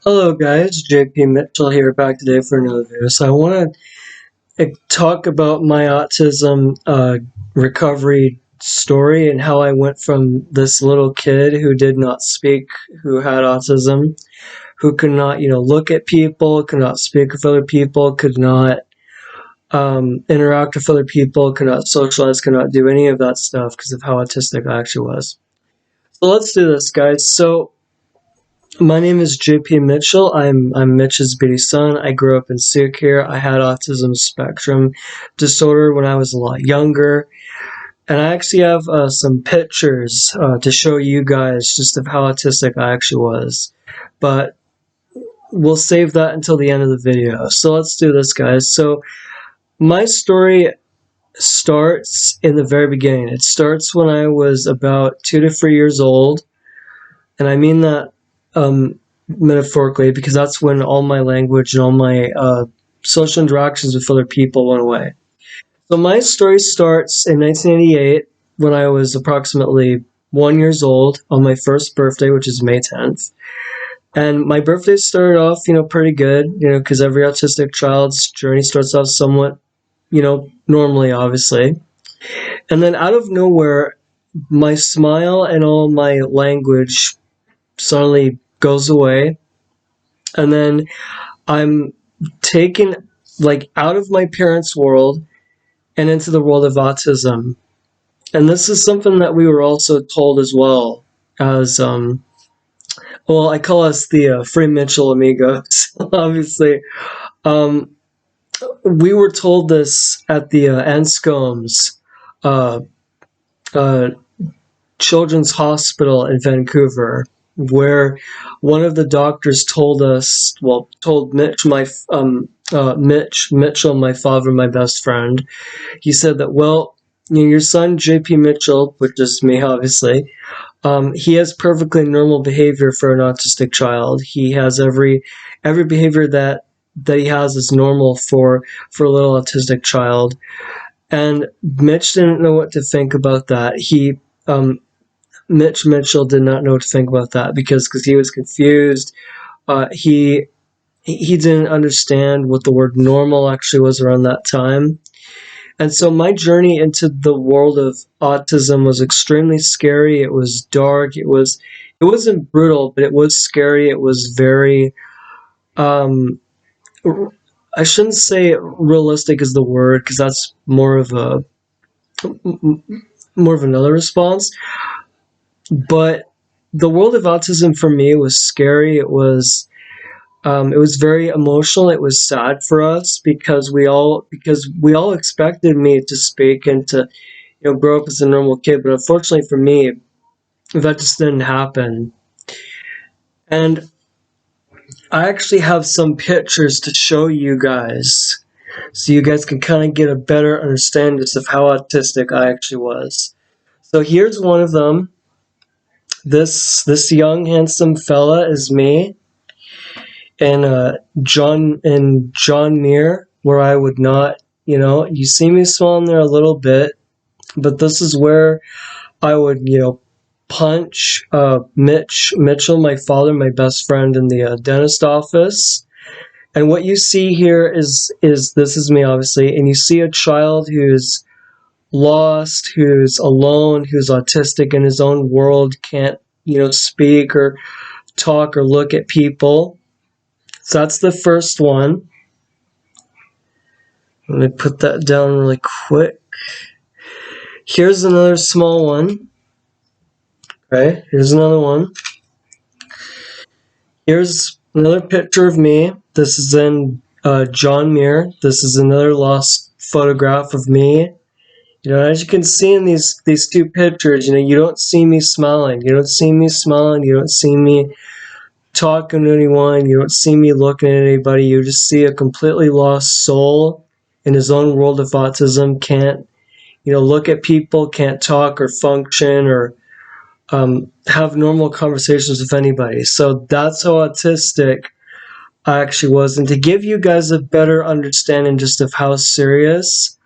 Hello guys, JP Mitchell here back today for another video. So I want to talk about my autism recovery story and how I went from this little kid who did not speak, who had autism, who could not, look at people, could not speak with other people, could not interact with other people, could not socialize, could not do any of that stuff because of how autistic I actually was. So let's do this, guys. So my name is JP Mitchell. I'm Mitch's baby son. I grew up in Sikir. I had autism spectrum disorder when I was a lot younger. And I actually have some pictures to show you guys just of how autistic I actually was. But we'll save that until the end of the video. So let's do this, guys. So my story starts in the very beginning. It starts when I was about 2 to 3 years old. And I mean that metaphorically, because that's when all my language and all my social interactions with other people went away. So my story starts in 1988 when I was approximately 1 years old on my first birthday, which is May 10th. And my birthday started off, pretty good, because every autistic child's journey starts off somewhat, normally, obviously. And then out of nowhere, my smile and all my language suddenly goes away. And then I'm taken out of my parents' world and into the world of autism. And this is something that we were also told as well as I call us the Free Mitchell Amigos. Obviously, um, we were told this at the Anscombs uh, uh, Children's Hospital in Vancouver, where one of the doctors told Mitch Mitchell, my father, my best friend. He said that, well, your son JP Mitchell, which is me, obviously, he has perfectly normal behavior for an autistic child. He has every behavior that he has is normal for a little autistic child. And Mitch didn't know what to think about that. Mitch Mitchell did not know what to think about that because he was confused. He didn't understand what the word normal actually was around that time. And so my journey into the world of autism was extremely scary. It was dark. It wasn't brutal, but it was scary. It was very I shouldn't say realistic is the word because that's more of another response. But the world of autism for me was scary. It was very emotional. It was sad for us because we all expected me to speak and to grow up as a normal kid. But unfortunately for me, that just didn't happen. And I actually have some pictures to show you guys, so you guys can kind of get a better understanding just of how autistic I actually was. So here's one of them. This young handsome fella is me, and John Muir, where I would not, you see me smiling there a little bit, but this is where I would, punch Mitch Mitchell, my father, my best friend, in the dentist office. And what you see here is this is me, obviously, and you see a child who's lost, who's alone, who's autistic in his own world, can't, speak or talk or look at people. So that's the first one. Let me put that down really quick. Here's another small one. Okay, here's another one. Here's another picture of me. This is in John Muir. This is another lost photograph of me. As you can see in these two pictures, you don't see me smiling. You don't see me smiling. You don't see me talking to anyone. You don't see me looking at anybody. You just see a completely lost soul in his own world of autism. Can't, look at people. Can't talk or function or have normal conversations with anybody. So that's how autistic I actually was. And to give you guys a better understanding just of how serious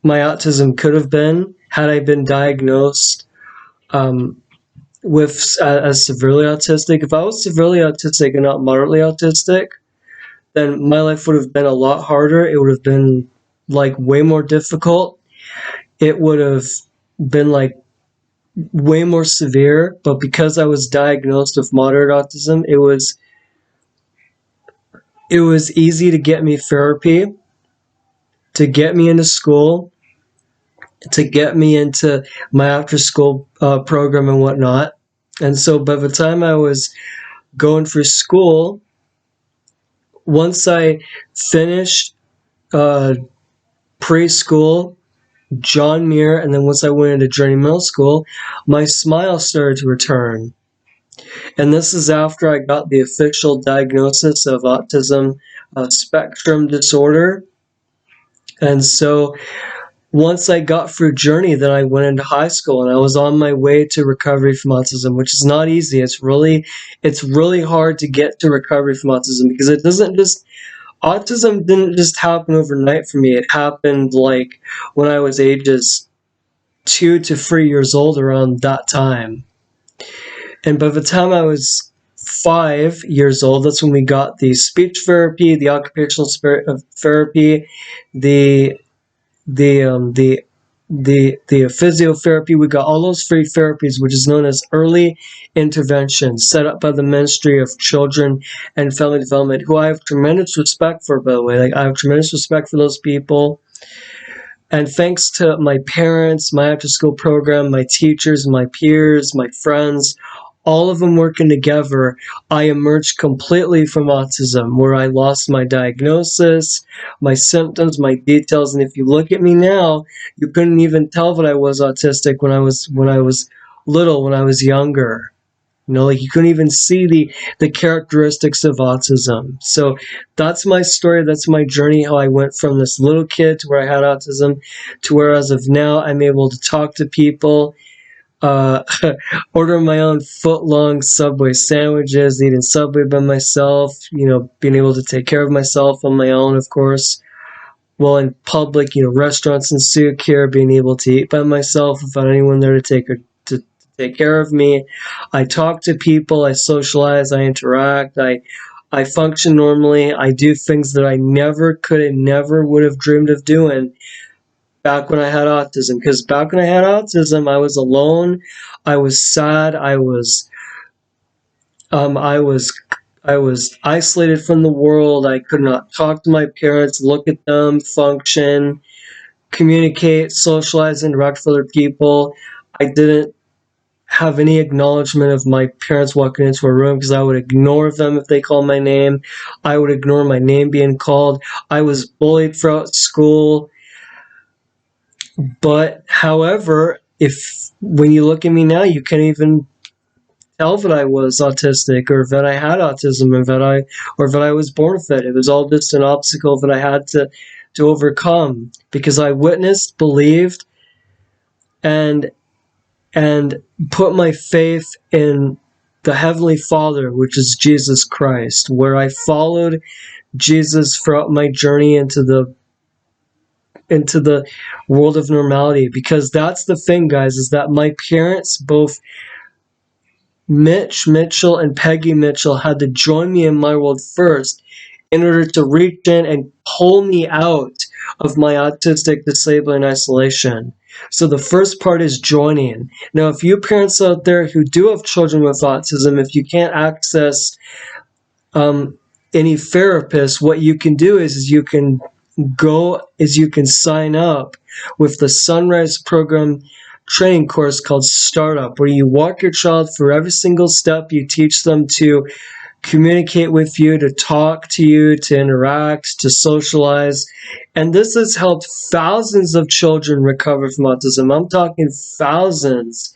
my autism could have been had I been diagnosed as severely autistic. If I was severely autistic and not moderately autistic, then my life would have been a lot harder. It would have been like way more difficult. It would have been like way more severe. But because I was diagnosed with moderate autism, it was easy to get me therapy, to get me into school, to get me into my after school program and whatnot. And so by the time I was going through school, once I finished uh, preschool, John Muir, and then once I went into Journey Middle School, my smile started to return. And this is after I got the official diagnosis of autism spectrum disorder. And so once I got through Journey, then I went into high school and I was on my way to recovery from autism, which is not easy. It's really hard to get to recovery from autism because autism didn't just happen overnight for me. It happened like when I was ages 2 to 3 years old, around that time. And by the time I was 5 years old, that's when we got the speech therapy, the occupational therapy, the the um, the the physiotherapy. We got all those free therapies, which is known as early intervention, set up by the Ministry of Children and Family Development, who I have tremendous respect for, by the way. Like, I have tremendous respect for those people. And thanks to my parents, my after school program, my teachers, my peers, my friends, all of them working together, I emerged completely from autism, where I lost my diagnosis, my symptoms, my details. And if you look at me now, you couldn't even tell that I was autistic when I was little, when I was younger. Like, you couldn't even see the characteristics of autism. So that's my story. That's my journey, how I went from this little kid to where I had autism to where, as of now, I'm able to talk to people, uh, order my own foot-long Subway sandwiches, eating Subway by myself, being able to take care of myself on my own, of course. Well, in public, restaurants and souk here, being able to eat by myself without anyone there to take care of me. I talk to people, I socialize, I interact, I function normally. I do things that I never could and never would have dreamed of doing back when I had autism. Because back when I had autism, I was alone, I was sad, I was isolated from the world. I could not talk to my parents, look at them, function, communicate, socialize, interact with other people. I didn't have any acknowledgement of my parents walking into a room because I would ignore them if they called my name. I would ignore my name being called. I was bullied throughout school. But however, if when you look at me now, you can't even tell that I was autistic or that I had autism or that I was born with it. It was all just an obstacle that I had to overcome because I witnessed, believed, and and put my faith in the Heavenly Father, which is Jesus Christ, where I followed Jesus throughout my journey into the world of normality. Because that's the thing, guys, is that my parents, both Mitch Mitchell and Peggy Mitchell, had to join me in my world first in order to reach in and pull me out of my autistic disabling isolation. So the first part is joining. Now, if you parents out there who do have children with autism, if you can't access any therapist, what you can do is you can sign up with the Sunrise Program training course called Startup, where you walk your child through every single step. You teach them to communicate with you, to talk to you, to interact, to socialize. And this has helped thousands of children recover from autism. I'm talking thousands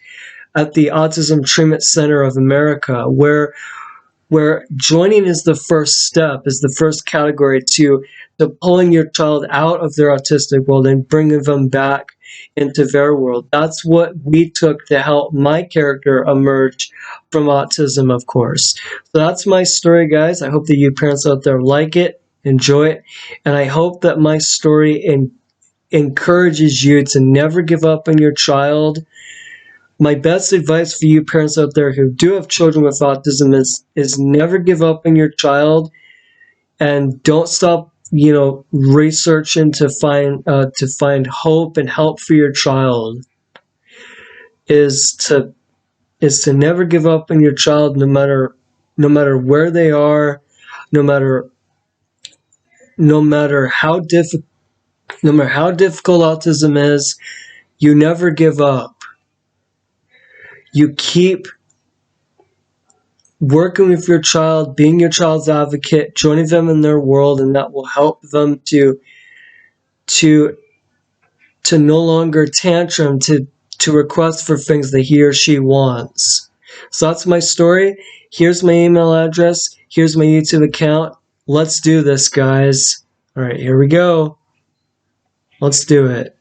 at the Autism Treatment Center of America, where joining is the first step, is the first category to pulling your child out of their autistic world and bringing them back into their world. That's what we took to help my character emerge from autism, of course. So that's my story, guys. I hope that you parents out there like it, enjoy it, and I hope that my story encourages you to never give up on your child, my best advice for you parents out there who do have children with autism is never give up on your child, and don't stop, researching to find hope and help for your child. Is to never give up on your child, no matter where they are, no matter no matter how difficult no matter how difficult autism is. You never give up. You keep working with your child, being your child's advocate, joining them in their world, and that will help them to no longer tantrum, to request for things that he or she wants. So that's my story. Here's my email address. Here's my YouTube account. Let's do this, guys. All right, here we go. Let's do it.